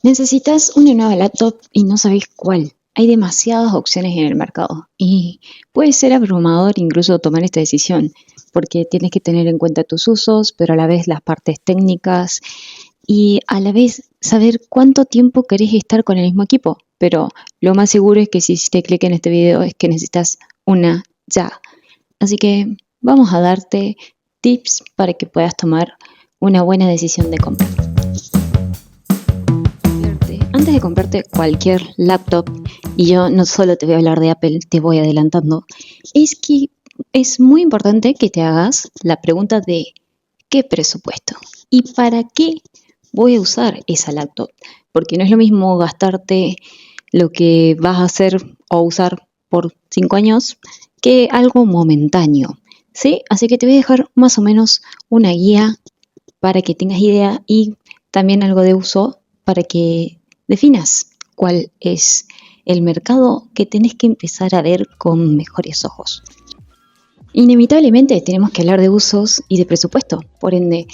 Necesitas una nueva laptop y no sabes cuál. Hay demasiadas opciones en el mercado y puede ser abrumador incluso tomar esta decisión porque tienes que tener en cuenta tus usos, pero a la vez las partes técnicas y a la vez saber cuánto tiempo querés estar con el mismo equipo. Pero lo más seguro es que si hiciste clic en este video es que necesitas una ya. Así que vamos a darte tips para que puedas tomar una buena decisión de compra. Antes de comprarte cualquier laptop, y yo no solo te voy a hablar de Apple, te voy adelantando, es que es muy importante que te hagas la pregunta de ¿qué presupuesto? ¿Y para qué voy a usar esa laptop? Porque no es lo mismo gastarte lo que vas a hacer o usar por 5 años que algo momentáneo, ¿sí? Así que te voy a dejar más o menos una guía para que tengas idea y también algo de uso para que definas cuál es el mercado que tenés que empezar a ver con mejores ojos. Inevitablemente tenemos que hablar de usos y de presupuesto, por ende,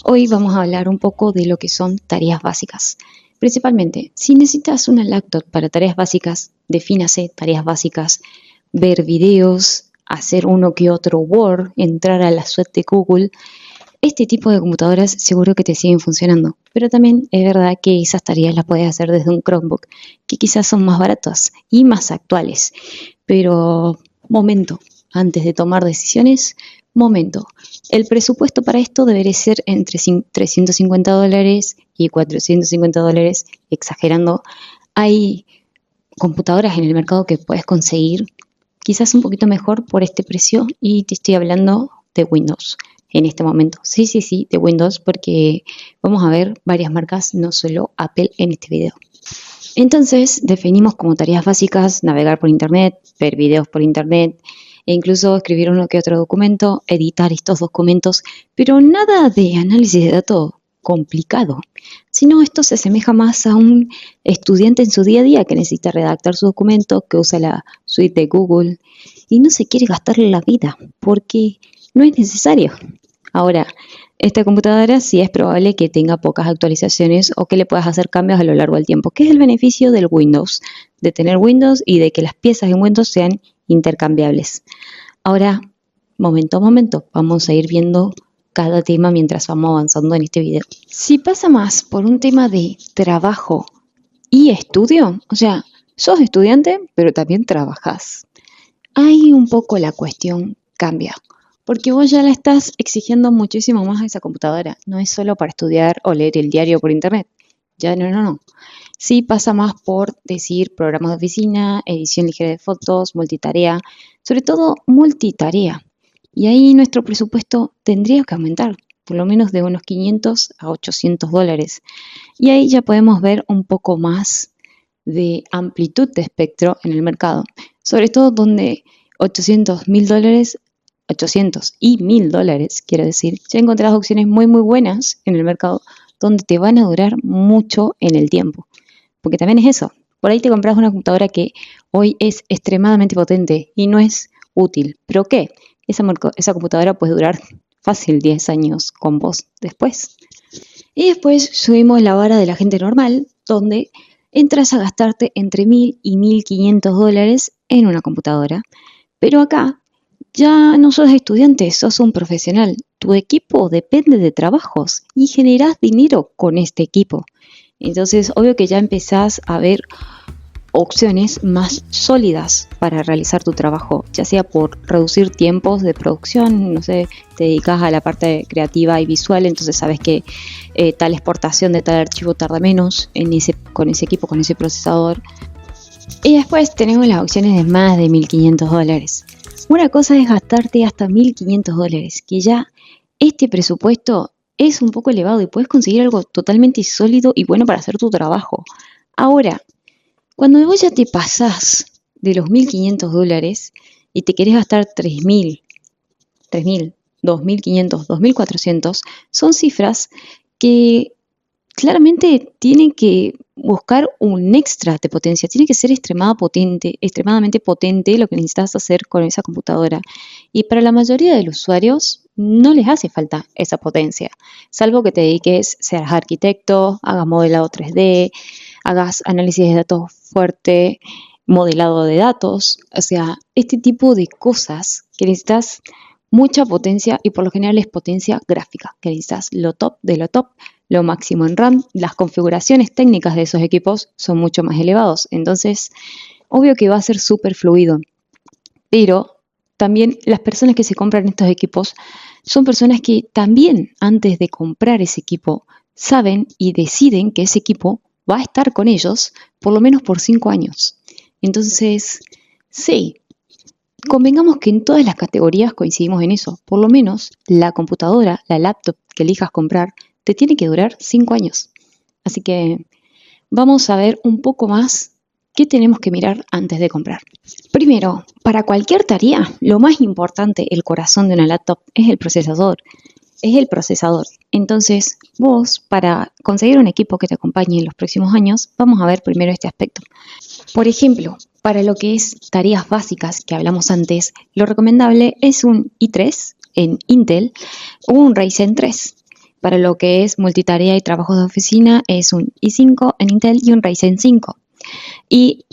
hoy vamos a hablar un poco de lo que son tareas básicas. Principalmente, si necesitas una laptop para tareas básicas, defínase tareas básicas, ver videos, hacer uno que otro Word, entrar a la suite de Google. Este tipo de computadoras seguro que te siguen funcionando, pero también es verdad que esas tareas las puedes hacer desde un Chromebook, que quizás son más baratas y más actuales. Pero, momento, antes de tomar decisiones, momento. El presupuesto para esto debería ser entre $350 y $450, exagerando. Hay computadoras en el mercado que puedes conseguir quizás un poquito mejor por este precio y te estoy hablando de Windows en este momento. Sí, de Windows porque vamos a ver varias marcas, no solo Apple en este video. Entonces definimos como tareas básicas navegar por internet, ver videos por internet e incluso escribir uno que otro documento, editar estos documentos, pero nada de análisis de datos complicado, sino esto se asemeja más a un estudiante en su día a día que necesita redactar su documento, que usa la suite de Google y no se quiere gastar la vida porque no es necesario. Ahora, esta computadora sí es probable que tenga pocas actualizaciones o que le puedas hacer cambios a lo largo del tiempo, que es el beneficio del Windows, de tener Windows y de que las piezas en Windows sean intercambiables. Ahora, momento a momento, vamos a ir viendo cada tema mientras vamos avanzando en este video. Si pasa más por un tema de trabajo y estudio, o sea, sos estudiante, pero también trabajas, ahí un poco la cuestión cambia. Porque vos ya la estás exigiendo muchísimo más a esa computadora. No es solo para estudiar o leer el diario por internet. Ya no. Sí pasa más por decir programas de oficina, edición ligera de fotos, multitarea, sobre todo multitarea. Y ahí nuestro presupuesto tendría que aumentar, por lo menos de unos $500 a $800. Y ahí ya podemos ver un poco más de amplitud de espectro en el mercado, sobre todo donde $800 y $1.000, quiero decir, ya encontrás opciones muy buenas en el mercado donde te van a durar mucho en el tiempo. Porque también es eso, por ahí te compras una computadora que hoy es extremadamente potente y no es útil. ¿Pero qué? Esa computadora puede durar fácil 10 años con vos después. Y después subimos la vara de la gente normal, donde entras a gastarte entre $1.000 y $1.500 en una computadora. Pero acá ya no sos estudiante, sos un profesional. Tu equipo depende de trabajos y generás dinero con este equipo. Entonces, obvio que ya empezás a ver opciones más sólidas para realizar tu trabajo, ya sea por reducir tiempos de producción, no sé, te dedicas a la parte creativa y visual, entonces sabes que tal exportación de tal archivo tarda menos con ese equipo, con ese procesador. Y después tenemos las opciones de más de $1.500. Una cosa es gastarte hasta $1.500, que ya este presupuesto es un poco elevado y puedes conseguir algo totalmente sólido y bueno para hacer tu trabajo. Ahora, cuando vos ya te pasás de los $1.500 y te querés gastar 3.000, 2.500, 2.400, son cifras que claramente tienen que buscar un extra de potencia, tiene que ser extremadamente potente lo que necesitas hacer con esa computadora. Y para la mayoría de los usuarios no les hace falta esa potencia, salvo que te dediques, seas arquitecto, hagas modelado 3D, hagas análisis de datos fuerte, modelado de datos, o sea, este tipo de cosas que necesitas mucha potencia y por lo general es potencia gráfica, que necesitas lo top de lo top, lo máximo en RAM, las configuraciones técnicas de esos equipos son mucho más elevados, entonces obvio que va a ser súper fluido, pero también las personas que se compran estos equipos son personas que también antes de comprar ese equipo saben y deciden que ese equipo va a estar con ellos por lo menos por 5 años. Entonces, sí, convengamos que en todas las categorías coincidimos en eso. Por lo menos la computadora, la laptop que elijas comprar, te tiene que durar 5 años. Así que vamos a ver un poco más qué tenemos que mirar antes de comprar. Primero, para cualquier tarea, lo más importante, el corazón de una laptop, es el procesador. Es el procesador. Entonces, vos, para conseguir un equipo que te acompañe en los próximos años, vamos a ver primero este aspecto. Por ejemplo, para lo que es tareas básicas que hablamos antes, lo recomendable es un i3 en Intel o un Ryzen 3. Para lo que es multitarea y trabajos de oficina es un i5 en Intel y un Ryzen 5. Y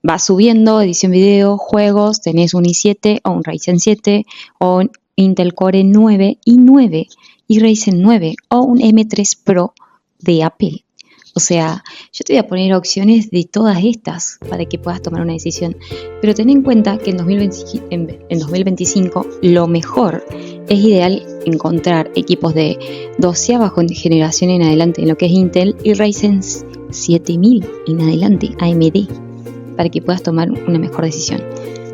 va subiendo edición video, juegos, tenés un i7 o un Ryzen 7 o un Intel Core 9 i9 y Ryzen 9 o un M3 Pro de Apple. O sea, yo te voy a poner opciones de todas estas para que puedas tomar una decisión. Pero ten en cuenta que en 2025 lo mejor es ideal encontrar equipos de 12ª generación en adelante en lo que es Intel y Ryzen 7000 en adelante, AMD, para que puedas tomar una mejor decisión.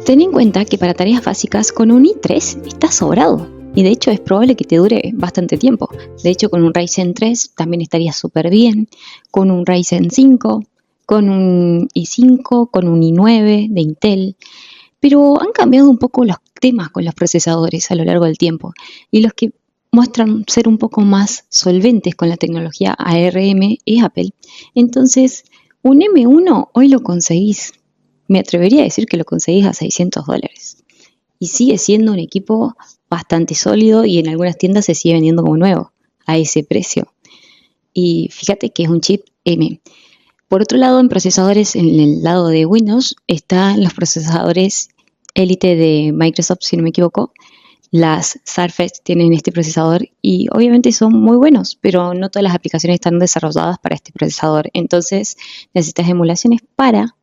Ten en cuenta que para tareas básicas con un i3 está sobrado. Y de hecho es probable que te dure bastante tiempo. De hecho con un Ryzen 3 también estaría súper bien. Con un Ryzen 5, con un i5, con un i9 de Intel. Pero han cambiado un poco los temas con los procesadores a lo largo del tiempo. Y los que muestran ser un poco más solventes con la tecnología ARM es Apple. Entonces, un M1 hoy lo conseguís. Me atrevería a decir que lo conseguís a $600. Y sigue siendo un equipo bastante sólido y en algunas tiendas se sigue vendiendo como nuevo a ese precio. Y fíjate que es un chip M. Por otro lado, en procesadores, en el lado de Windows, están los procesadores Elite de Microsoft, si no me equivoco. Las Surface tienen este procesador y obviamente son muy buenos, pero no todas las aplicaciones están desarrolladas para este procesador. Entonces necesitas emulaciones para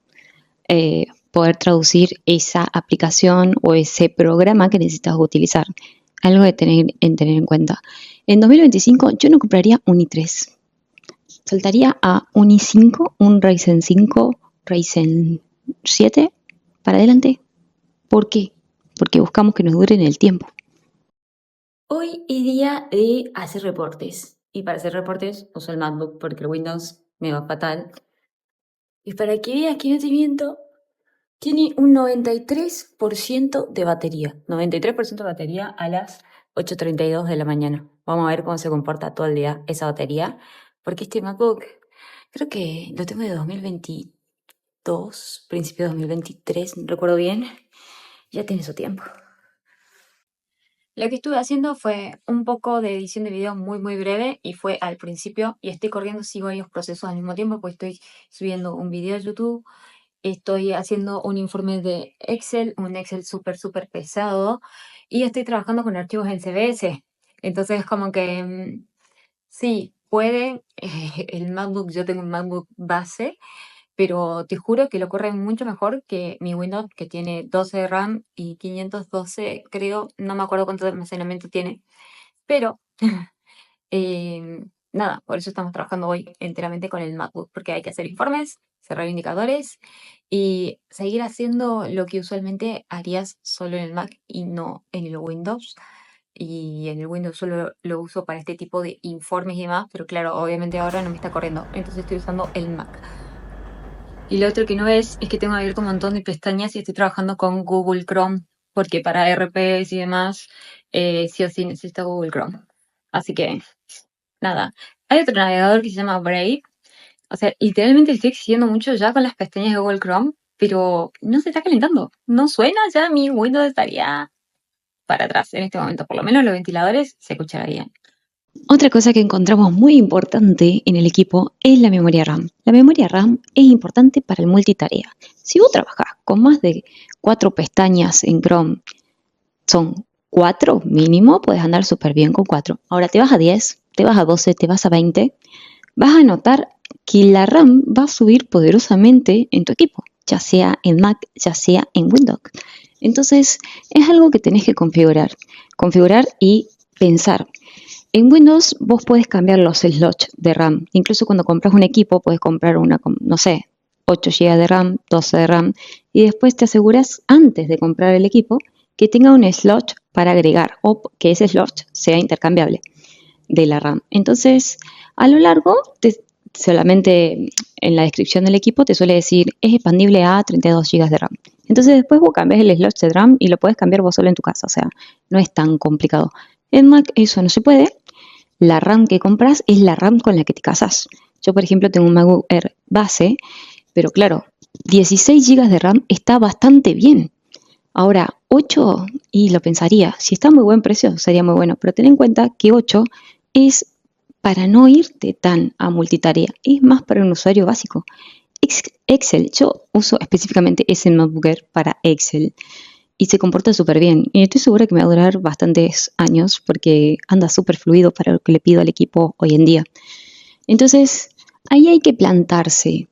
poder traducir esa aplicación o ese programa que necesitas utilizar. Algo de tener en cuenta. En 2025 yo no compraría un i3. Saltaría a un i5, un Ryzen 5, Ryzen 7 para adelante. ¿Por qué? Porque buscamos que nos dure en el tiempo. Hoy es día de hacer reportes. Y para hacer reportes uso el MacBook porque el Windows me va fatal. Y para que veas que no te miento, tiene un 93% de batería. 93% de batería a las 8:32 de la mañana. Vamos a ver cómo se comporta todo el día esa batería. Porque este MacBook, creo que lo tengo de 2022, principio de 2023, no recuerdo bien. Ya tiene su tiempo. Lo que estuve haciendo fue un poco de edición de video muy muy breve y fue al principio y estoy corriendo sí varios procesos al mismo tiempo, pues estoy subiendo un video a YouTube, estoy haciendo un informe de Excel, un Excel súper súper pesado y estoy trabajando con archivos en CBS. Entonces como que sí, puede, el MacBook, yo tengo un MacBook base, pero te juro que lo corre mucho mejor que mi Windows, que tiene 12 de RAM y 512, creo, no me acuerdo cuánto de almacenamiento tiene, pero nada, por eso estamos trabajando hoy enteramente con el MacBook, porque hay que hacer informes, cerrar indicadores y seguir haciendo lo que usualmente harías solo en el Mac y no en el Windows. Y en el Windows solo lo uso para este tipo de informes y demás, pero claro, obviamente ahora no me está corriendo, entonces estoy usando el Mac. Y lo otro que no es que tengo abierto un montón de pestañas y estoy trabajando con Google Chrome, porque para RPs y demás, sí o sí necesito Google Chrome. Así que, nada. Hay otro navegador que se llama Brave. O sea, literalmente estoy exigiendo mucho ya con las pestañas de Google Chrome, pero no se está calentando. No suena ya, mi Windows estaría para atrás en este momento. Por lo menos los ventiladores se escucharían. Otra cosa que encontramos muy importante en el equipo es la memoria RAM. La memoria RAM es importante para el multitarea. Si vos trabajás con más de 4 pestañas en Chrome, son 4 mínimo, puedes andar súper bien con 4. Ahora te vas a 10, te vas a 12, te vas a 20, vas a notar que la RAM va a subir poderosamente en tu equipo, ya sea en Mac, ya sea en Windows. Entonces, es algo que tenés que configurar y pensar. En Windows vos puedes cambiar los slots de RAM. Incluso cuando compras un equipo, puedes comprar una, no sé, 8 GB de RAM, 12 de RAM, y después te aseguras antes de comprar el equipo que tenga un slot para agregar o que ese slot sea intercambiable de la RAM. Entonces, a lo largo, solamente en la descripción del equipo te suele decir es expandible a 32 GB de RAM. Entonces después vos cambias el slot de RAM y lo puedes cambiar vos solo en tu casa, o sea, no es tan complicado. En Mac eso no se puede. La RAM que compras es la RAM con la que te casas. Yo, por ejemplo, tengo un MacBook Air base, pero claro, 16 GB de RAM está bastante bien. Ahora, 8, y lo pensaría, si está a muy buen precio sería muy bueno, pero ten en cuenta que 8 es para no irte tan a multitarea, es más para un usuario básico. Excel, yo uso específicamente ese MacBook Air para Excel y se comporta súper bien. Y estoy segura que me va a durar bastantes años porque anda súper fluido para lo que le pido al equipo hoy en día. Entonces, ahí hay que plantarse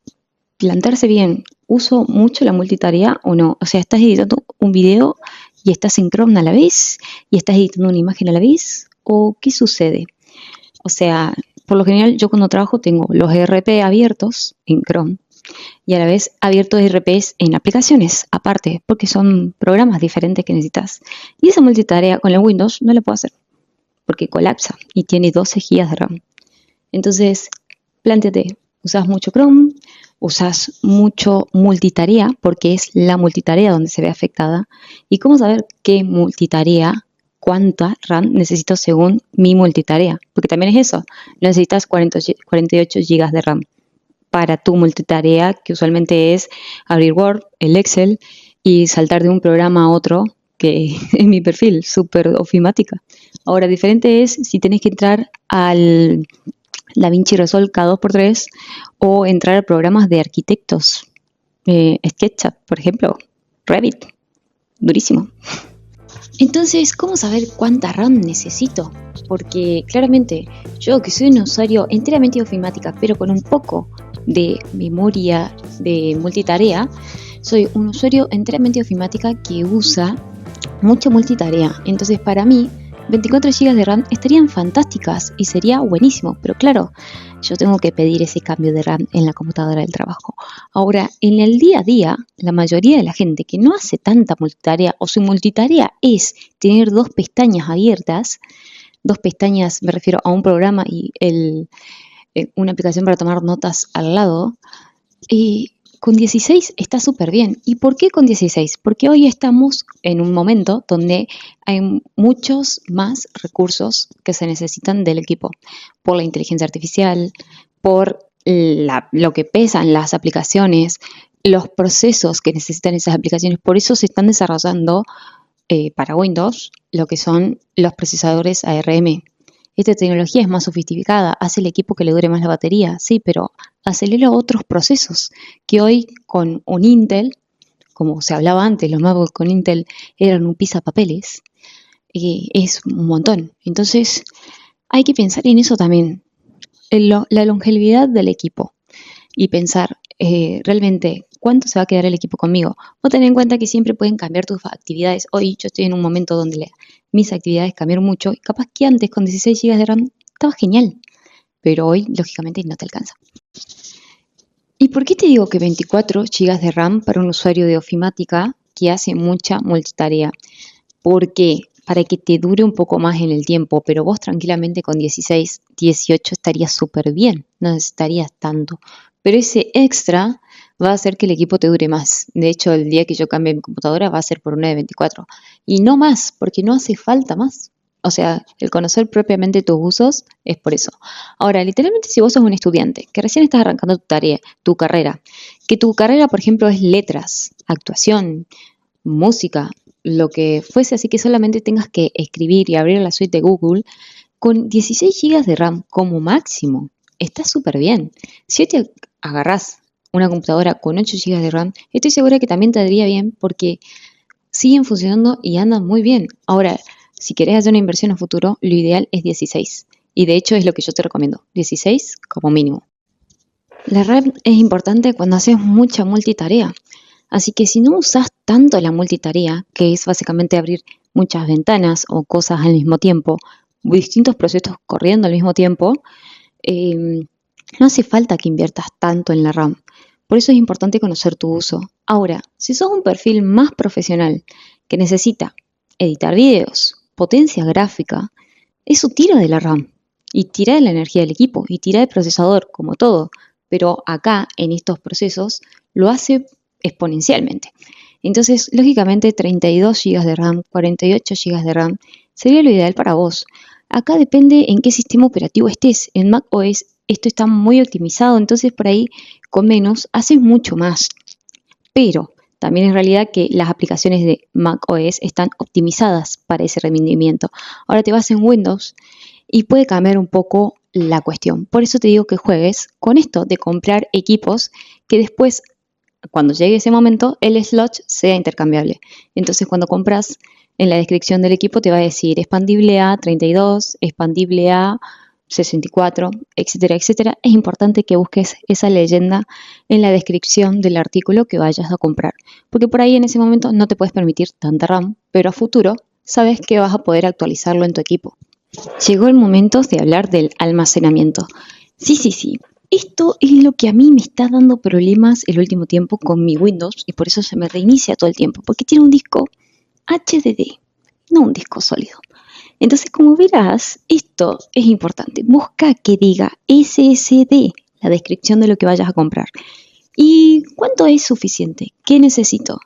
bien. ¿Uso mucho la multitarea o no? O sea, estás editando un video y estás en Chrome a la vez y estás editando una imagen a la vez, ¿o qué sucede? O sea, por lo general yo cuando trabajo tengo los ERP abiertos en Chrome y a la vez abiertos ERPs en aplicaciones aparte, porque son programas diferentes que necesitas. Y esa multitarea con el Windows no la puedo hacer porque colapsa y tiene 12 GB de RAM. Entonces, plántate, usas mucho Chrome, usas mucho multitarea, porque es la multitarea donde se ve afectada. ¿Y cómo saber qué multitarea, cuánta RAM necesito según mi multitarea? Porque también es eso, necesitas 48 GB de RAM para tu multitarea, que usualmente es abrir Word, el Excel y saltar de un programa a otro, que es mi perfil, súper ofimática. Ahora, diferente es si tenés que entrar al DaVinci Resolve K2x3 o entrar a programas de arquitectos, SketchUp, por ejemplo, Revit, durísimo. Entonces, ¿cómo saber cuánta RAM necesito? Porque claramente yo que soy un usuario enteramente ofimática, pero con un poco de memoria de multitarea, soy un usuario enteramente ofimática que usa mucha multitarea. Entonces, para mí, 24 GB de RAM estarían fantásticas y sería buenísimo, pero claro, yo tengo que pedir ese cambio de RAM en la computadora del trabajo. Ahora, en el día a día, la mayoría de la gente que no hace tanta multitarea o su multitarea es tener 2 pestañas abiertas, 2 pestañas, me refiero a un programa y una aplicación para tomar notas al lado, con 16 está súper bien. ¿Y por qué con 16? Porque hoy estamos en un momento donde hay muchos más recursos que se necesitan del equipo, por la inteligencia artificial, por lo que pesan las aplicaciones, los procesos que necesitan esas aplicaciones. Por eso se están desarrollando para Windows lo que son los procesadores ARM. Esta tecnología es más sofisticada, hace el equipo que le dure más la batería, sí, pero acelera otros procesos que hoy con un Intel, como se hablaba antes, los MacBook con Intel eran un pisapapeles, es un montón. Entonces hay que pensar en eso también, en la longevidad del equipo y pensar realmente cuánto se va a quedar el equipo conmigo. O tener en cuenta que siempre pueden cambiar tus actividades. Hoy yo estoy en un momento donde mis actividades cambiaron mucho y capaz que antes con 16 GB de RAM estaba genial, pero hoy lógicamente no te alcanza. ¿Y por qué te digo que 24 GB de RAM para un usuario de ofimática que hace mucha multitarea? Porque para que te dure un poco más en el tiempo, pero vos tranquilamente con 16, 18 estarías súper bien, no necesitarías tanto. Pero ese extra va a hacer que el equipo te dure más. De hecho, el día que yo cambie mi computadora va a ser por una de 24. Y no más, porque no hace falta más. O sea, el conocer propiamente tus usos es por eso. Ahora, literalmente, si vos sos un estudiante que recién estás arrancando tu carrera, que tu carrera, por ejemplo, es letras, actuación, música, lo que fuese, así que solamente tengas que escribir y abrir la suite de Google, Con 16 GB de RAM como máximo, está súper bien. Si hoy te agarrás una computadora con 8 GB de RAM, estoy segura que también te daría bien porque siguen funcionando y andan muy bien. Ahora, si querés hacer una inversión a futuro, lo ideal es 16. Y de hecho es lo que yo te recomiendo, 16 como mínimo. La RAM es importante cuando haces mucha multitarea. Así que si no usas tanto la multitarea, que es básicamente abrir muchas ventanas o cosas al mismo tiempo, distintos procesos corriendo al mismo tiempo, no hace falta que inviertas tanto en la RAM. Por eso es importante conocer tu uso. Ahora, si sos un perfil más profesional que necesita editar videos, potencia gráfica, eso tira de la RAM y tira de la energía del equipo y tira del procesador, como todo. Pero acá, en estos procesos, lo hace exponencialmente. Entonces, lógicamente, 32 GB de RAM, 48 GB de RAM sería lo ideal para vos. Acá depende en qué sistema operativo estés. En Mac OS esto está muy optimizado, entonces por ahí con menos haces mucho más. Pero también es realidad que las aplicaciones de Mac OS están optimizadas para ese rendimiento. Ahora te vas en Windows y puede cambiar un poco la cuestión. Por eso te digo que juegues con esto de comprar equipos que después, cuando llegue ese momento, el slot sea intercambiable. Entonces, cuando compras, en la descripción del equipo te va a decir expandible a 32, expandible a 64, etcétera, etcétera. Es importante que busques esa leyenda en la descripción del artículo que vayas a comprar, porque por ahí en ese momento no te puedes permitir tanta RAM, pero a futuro sabes que vas a poder actualizarlo en tu equipo. Llegó el momento de hablar del almacenamiento. Sí. Esto es lo que a mí me está dando problemas el último tiempo con mi Windows y por eso se me reinicia todo el tiempo, porque tiene un disco HDD, no un disco sólido. Entonces, como verás, esto es importante. Busca que diga SSD, la descripción de lo que vayas a comprar. ¿Y cuánto es suficiente? ¿Qué necesito?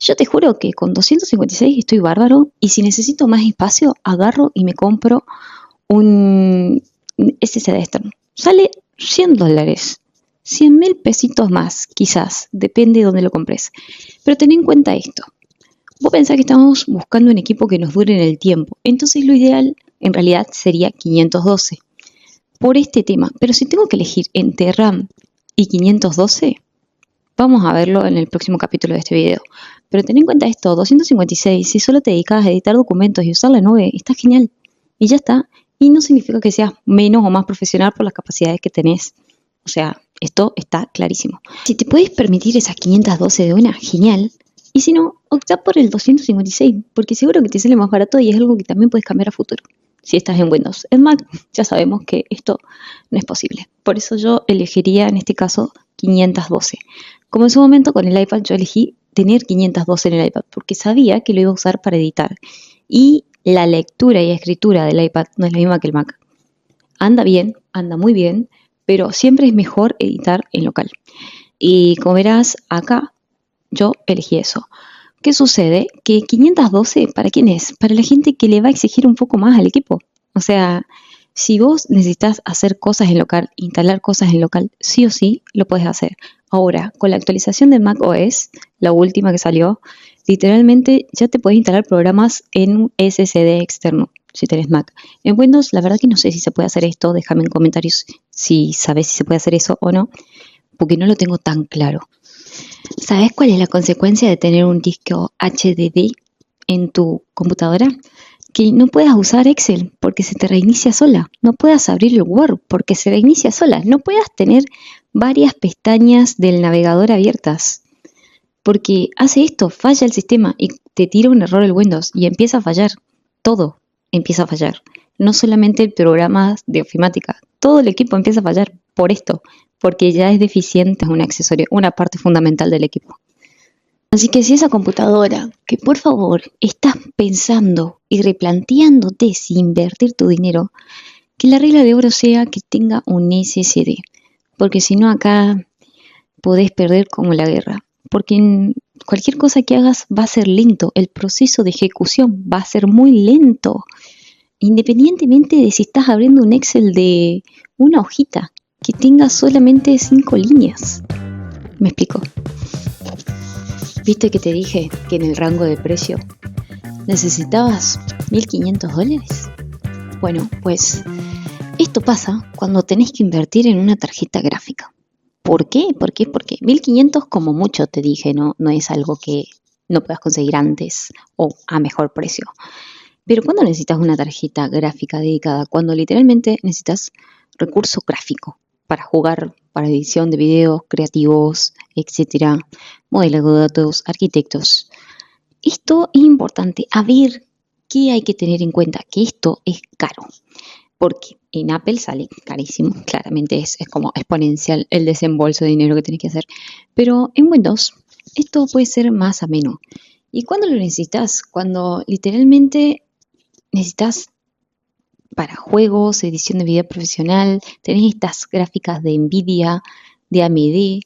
Yo te juro que con 256 estoy bárbaro y si necesito más espacio, agarro y me compro un SSD externo. Sale $100, 100.000 pesitos más, quizás, depende de dónde lo compres. Pero ten en cuenta esto. Vos pensás que estamos buscando un equipo que nos dure en el tiempo. Entonces lo ideal, en realidad, sería 512 por este tema. Pero si tengo que elegir entre RAM y 512, vamos a verlo en el próximo capítulo de este video. Pero ten en cuenta esto, 256, si solo te dedicas a editar documentos y usar la nube, está genial. Y ya está. Y no significa que seas menos o más profesional por las capacidades que tenés. O sea, esto está clarísimo. Si te puedes permitir esas 512 de una, genial. Y si no, opta por el 256, porque seguro que te sale más barato y es algo que también puedes cambiar a futuro. Si estás en Windows. En Mac ya sabemos que esto no es posible. Por eso yo elegiría en este caso 512. Como en su momento con el iPad yo elegí tener 512 en el iPad porque sabía que lo iba a usar para editar. Y la lectura y escritura del iPad no es la misma que el Mac. Anda bien, anda muy bien, pero siempre es mejor editar en local. Y como verás acá, yo elegí eso. ¿Qué sucede? Que 512, ¿para quién es? Para la gente que le va a exigir un poco más al equipo. O sea, si vos necesitas hacer cosas en local, instalar cosas en local, sí o sí lo puedes hacer. Ahora, con la actualización de Mac OS, la última que salió, literalmente ya te puedes instalar programas en un SSD externo, si tenés Mac. En Windows, la verdad que no sé si se puede hacer esto. Déjame en comentarios si sabes si se puede hacer eso o no, porque no lo tengo tan claro. ¿Sabes cuál es la consecuencia de tener un disco HDD en tu computadora? Que no puedas usar Excel porque se te reinicia sola. No puedas abrir el Word porque se reinicia sola. No puedas tener varias pestañas del navegador abiertas. Porque hace esto, falla el sistema y te tira un error el Windows y empieza a fallar. Todo empieza a fallar. No solamente el programa de ofimática. Todo el equipo empieza a fallar por esto. Porque ya es deficiente, es un accesorio, una parte fundamental del equipo. Así que si esa computadora, que por favor estás pensando y replanteándote si invertir tu dinero, que la regla de oro sea que tenga un SSD. Porque si no acá podés perder como la guerra. Porque en cualquier cosa que hagas va a ser lento. El proceso de ejecución va a ser muy lento. Independientemente de si estás abriendo un Excel de una hojita que tenga solamente 5 líneas. ¿Me explico? ¿Viste que te dije que en el rango de precio necesitabas $1.500? Bueno, pues esto pasa cuando tenés que invertir en una tarjeta gráfica. ¿Por qué? Porque 1500 como mucho te dije, no es algo que no puedas conseguir antes o a mejor precio. Pero ¿cuándo necesitas una tarjeta gráfica dedicada? Cuando literalmente necesitas recurso gráfico para jugar, para edición de videos, creativos, etcétera, modelado de datos, arquitectos. Esto es importante. A ver, ¿qué hay que tener en cuenta? Que esto es caro. Porque en Apple sale carísimo, claramente es como exponencial el desembolso de dinero que tenés que hacer. Pero en Windows esto puede ser más ameno. ¿Y cuándo lo necesitas? Cuando literalmente necesitas para juegos, edición de video profesional, tenés estas gráficas de Nvidia, de AMD,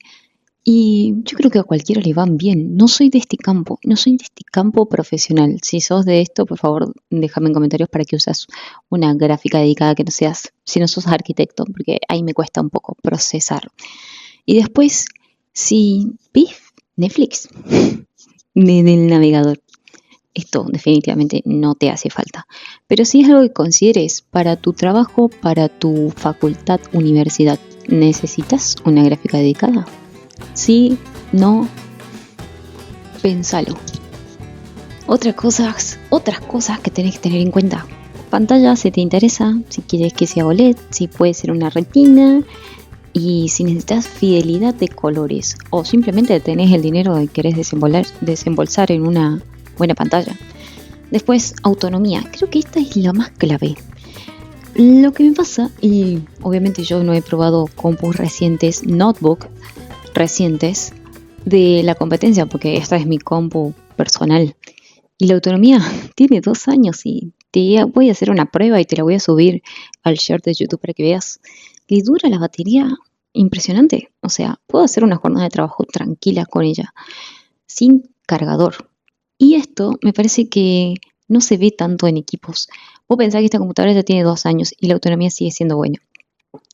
y yo creo que a cualquiera le van bien. No soy de este campo, no soy de este campo profesional. Si sos de esto, por favor, déjame en comentarios para que usas una gráfica dedicada que no seas, si no sos arquitecto, porque ahí me cuesta un poco procesar. Y después, si ves Netflix del navegador, esto definitivamente no te hace falta. Pero si es algo que consideres para tu trabajo, para tu facultad, universidad, ¿necesitas una gráfica dedicada? Sí, no, pensalo. Otras cosas que tenés que tener en cuenta. Pantalla, si te interesa, si quieres que sea OLED, si puede ser una retina, y si necesitas fidelidad de colores o simplemente tenés el dinero y querés desembolsar en una buena pantalla. Después, autonomía. Creo que esta es la más clave. Lo que me pasa, y obviamente yo no he probado compus recientes, notebook recientes de la competencia, porque esta es mi compu personal. Y la autonomía tiene 2 años y te voy a hacer una prueba y te la voy a subir al share de YouTube para que veas. Le dura la batería impresionante. O sea, puedo hacer una jornada de trabajo tranquila con ella, sin cargador. Y esto me parece que no se ve tanto en equipos. Vos pensás que esta computadora ya tiene 2 años y la autonomía sigue siendo buena.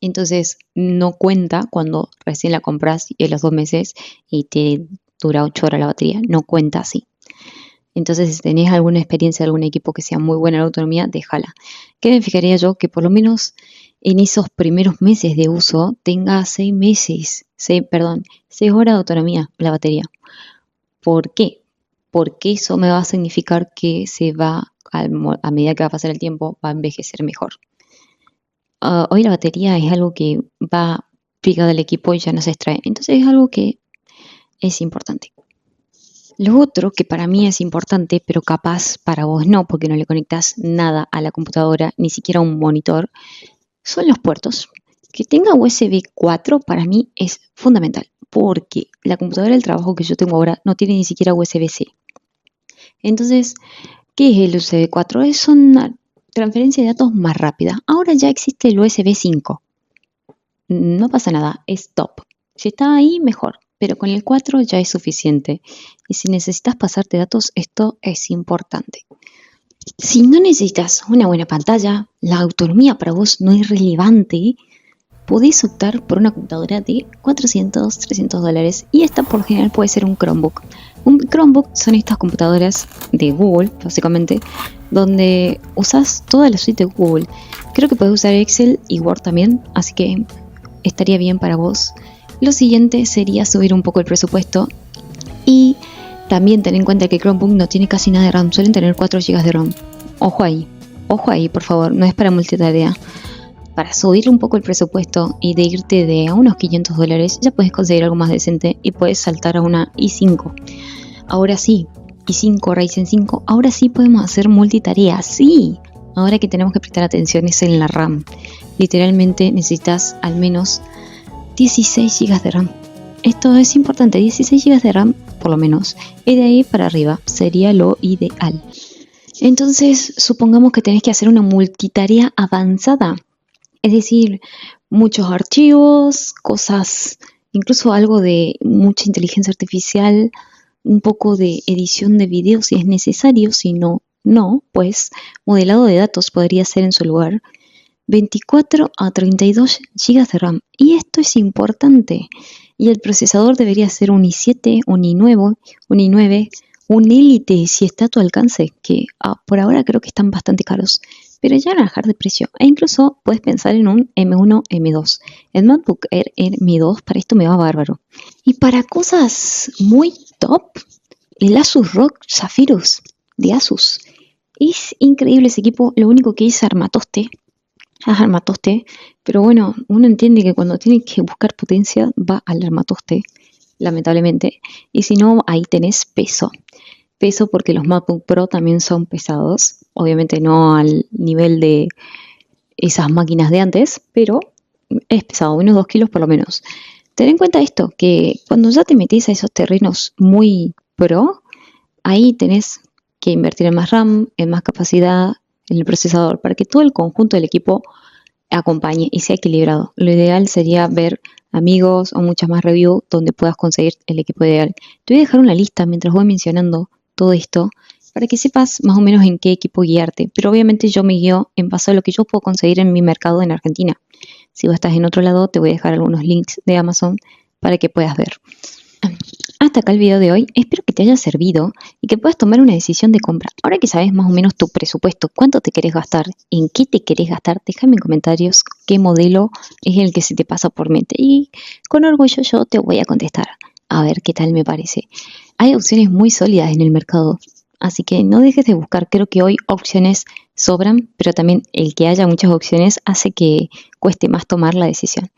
Entonces no cuenta cuando recién la compras y en los 2 meses y te dura 8 horas la batería. No cuenta así. Entonces, si tenés alguna experiencia de algún equipo que sea muy buena en la autonomía, déjala. ¿Qué me fijaría yo? Que por lo menos en esos primeros meses de uso tenga 6 horas de autonomía la batería. ¿Por qué? Porque eso me va a significar que a medida que va a pasar el tiempo, va a envejecer mejor. Hoy la batería es algo que va pegado al equipo y ya no se extrae. Entonces es algo que es importante. Lo otro que para mí es importante, pero capaz para vos no, porque no le conectás nada a la computadora, ni siquiera un monitor, son los puertos. Que tenga USB 4 para mí es fundamental, porque la computadora del trabajo que yo tengo ahora no tiene ni siquiera USB-C. Entonces, ¿qué es el USB 4? Es una transferencia de datos más rápida. Ahora ya existe el USB 5. No pasa nada, es top. Si está ahí, mejor. Pero con el 4 ya es suficiente. Y si necesitas pasarte datos, esto es importante. Si no necesitas una buena pantalla, la autonomía para vos no es relevante, podés optar por una computadora de $400, $300 y esta por lo general puede ser un Chromebook. Un Chromebook son estas computadoras de Google, básicamente, donde usas toda la suite de Google. Creo que puedes usar Excel y Word también, así que estaría bien para vos. Lo siguiente sería subir un poco el presupuesto y también ten en cuenta que Chromebook no tiene casi nada de RAM, suelen tener 4 GB de RAM. Ojo ahí, por favor, no es para multitarea. Para subir un poco el presupuesto y de irte de a unos $500, ya puedes conseguir algo más decente y puedes saltar a una i5. Ahora sí, i5, Ryzen 5, ahora sí podemos hacer multitarea, sí. Ahora que tenemos que prestar atención es en la RAM. Literalmente necesitas al menos 16 GB de RAM. Esto es importante, 16 GB de RAM por lo menos. Y de ahí para arriba sería lo ideal. Entonces, supongamos que tenés que hacer una multitarea avanzada. Es decir, muchos archivos, cosas, incluso algo de mucha inteligencia artificial, un poco de edición de video si es necesario, si no, pues modelado de datos podría ser en su lugar. 24 a 32 GB de RAM. Y esto es importante. Y el procesador debería ser un i7, un i9, un Elite si está a tu alcance, que por ahora creo que están bastante caros. pero ya van a bajar de precio. E incluso puedes pensar en un M1, M2. El MacBook Air M2 para esto me va bárbaro. Y para cosas muy top, el Asus ROG Zephyrus de Asus. Es increíble ese equipo, lo único que es armatoste. Armatoste, pero bueno, uno entiende que cuando tiene que buscar potencia va al armatoste, lamentablemente. Y si no, ahí tenés peso. Peso porque los MacBook Pro también son pesados. Obviamente no al nivel de esas máquinas de antes, pero es pesado, unos 2 kilos por lo menos. Ten en cuenta esto, que cuando ya te metes a esos terrenos muy pro, ahí tenés que invertir en más RAM, en más capacidad, en el procesador, para que todo el conjunto del equipo acompañe y sea equilibrado. Lo ideal sería ver amigos o muchas más reviews donde puedas conseguir el equipo ideal. Te voy a dejar una lista mientras voy mencionando todo esto para que sepas más o menos en qué equipo guiarte, pero obviamente yo me guío en base a lo que yo puedo conseguir en mi mercado en Argentina. Si vos estás en otro lado, te voy a dejar algunos links de Amazon para que puedas ver. Hasta acá el video de hoy, espero que te haya servido y que puedas tomar una decisión de compra. Ahora que sabes más o menos tu presupuesto, cuánto te querés gastar, en qué te querés gastar, déjame en comentarios qué modelo es el que se te pasa por mente y con orgullo yo te voy a contestar. A ver qué tal me parece. Hay opciones muy sólidas en el mercado, así que no dejes de buscar. Creo que hoy opciones sobran, pero también el que haya muchas opciones hace que cueste más tomar la decisión.